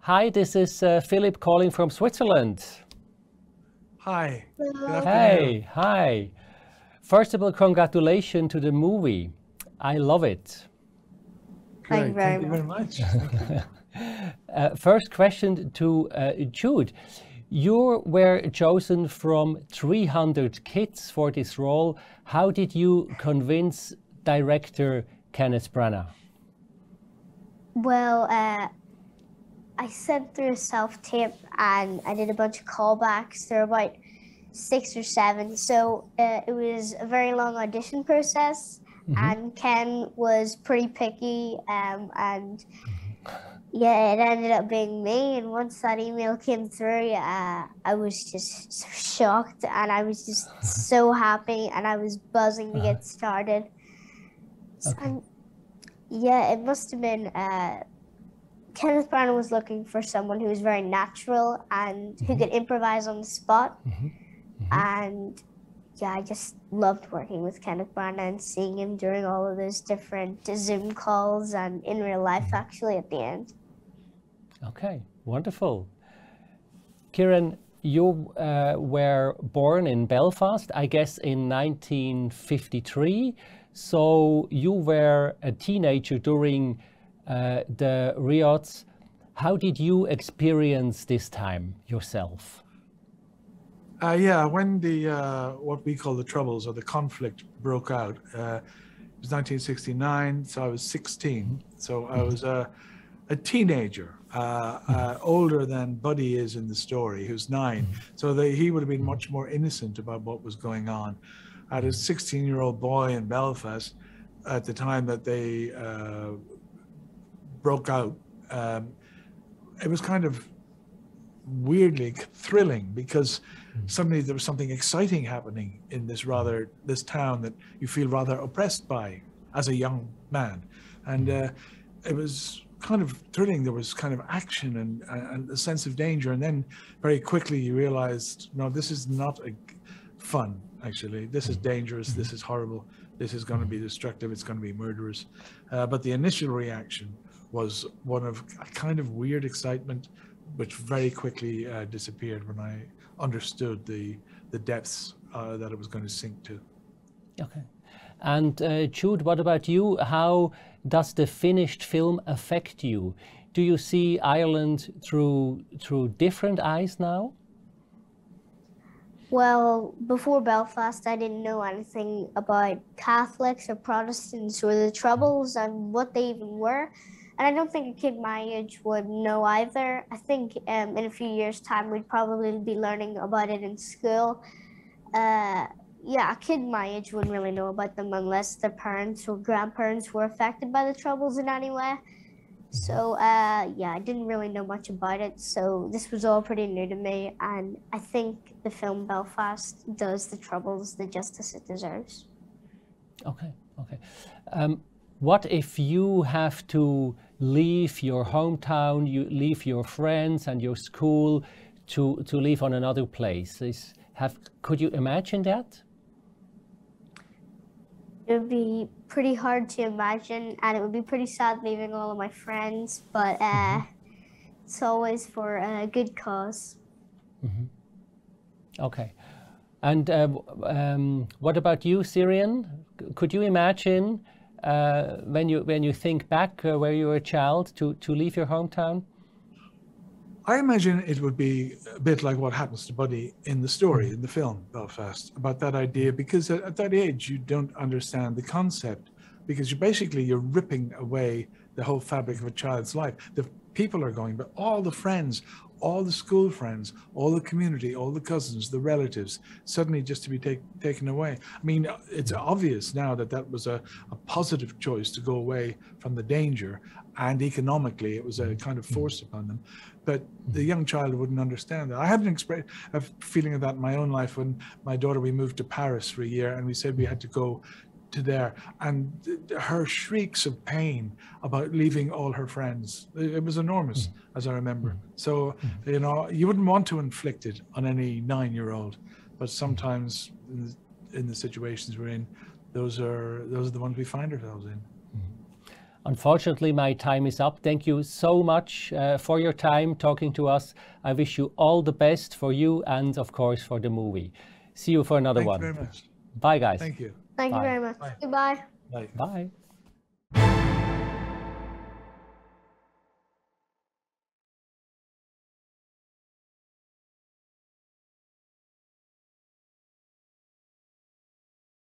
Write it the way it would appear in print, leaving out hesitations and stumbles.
Hi, this is Philip calling from Switzerland. Hi. Good Hello. afternoon. Hey, hi. First of all, congratulations to the movie. I love it. Thank you Great. very Thank you very much. Thank you. First question to Jude. You were chosen from 300 kids for this role. How did you convince director Kenneth Branagh? Well, I sent through a self-tape and I did a bunch of callbacks. There were about 6 or 7. So it was a very long audition process. And Ken was pretty picky. And yeah, it ended up being me. And once that email came through, I was just so shocked and I was just so happy and I was buzzing to get started. Okay. And yeah, it must have been, Kenneth Branagh was looking for someone who was very natural and who could improvise on the spot. And yeah, I just loved working with Kenneth Branagh and seeing him during all of those different Zoom calls and in real life actually at the end. Okay, wonderful. Ciaran, you were born in Belfast, I guess in 1953. So you were a teenager during the riots. How did you experience this time yourself? Yeah, when the what we call the Troubles or the conflict broke out, it was 1969, so I was 16. So I was a teenager, older than Buddy is in the story, who's 9. So he would have been much more innocent about what was going on. I had a 16-year-old boy in Belfast at the time that they broke out. It was kind of weirdly thrilling because suddenly there was something exciting happening in this town that you feel rather oppressed by as a young man, and it was kind of thrilling. There was kind of action and a sense of danger, and then very quickly you realized, no, this is not fun. Actually, this is dangerous. This is horrible. This is going to be destructive. It's going to be murderous. But the initial reaction was one of a kind of weird excitement, which very quickly disappeared when I understood the depths that it was going to sink to. Okay. And Jude, what about you? How does the finished film affect you? Do you see Ireland through different eyes now? Well, before Belfast, I didn't know anything about Catholics or Protestants or the Troubles and what they even were. And I don't think a kid my age would know either. I think in a few years' time, we'd probably be learning about it in school. Yeah, a kid my age wouldn't really know about them unless their parents or grandparents were affected by the Troubles in any way. So yeah, I didn't really know much about it. So this was all pretty new to me. And I think the film Belfast does the Troubles the justice it deserves. Okay, okay. What if you have to leave your hometown, you leave your friends and your school to live on another place? Could you imagine that? It would be pretty hard to imagine, and it would be pretty sad leaving all of my friends, but it's always for a good cause. Okay. And what about you, Ciaran? Could you imagine when you think back where you were a child to leave your hometown? I imagine it would be a bit like what happens to Buddy in the story, in the film Belfast, about that idea, because at that age you don't understand the concept, because you're ripping away the whole fabric of a child's life. The people are going, but all the friends, all the school friends, all the community, all the cousins, the relatives, suddenly just to be taken away. I mean, it's obvious now that was a positive choice to go away from the danger, and economically it was a kind of force upon them. But the young child wouldn't understand that. I had a feeling of that in my own life when my daughter, we moved to Paris for a year, and we said we had to go to there, and her shrieks of pain about leaving all her friends, it was enormous, as I remember. So, you know, you wouldn't want to inflict it on any 9-year-old, but sometimes in the situations we're in, those are the ones we find ourselves in. Unfortunately, my time is up. Thank you so much for your time talking to us. I wish you all the best for you and, of course, for the movie. See you for another one. Thank you very much. Bye, guys. Thank you. Thank you Bye. very much. Bye. Goodbye. Bye. Bye.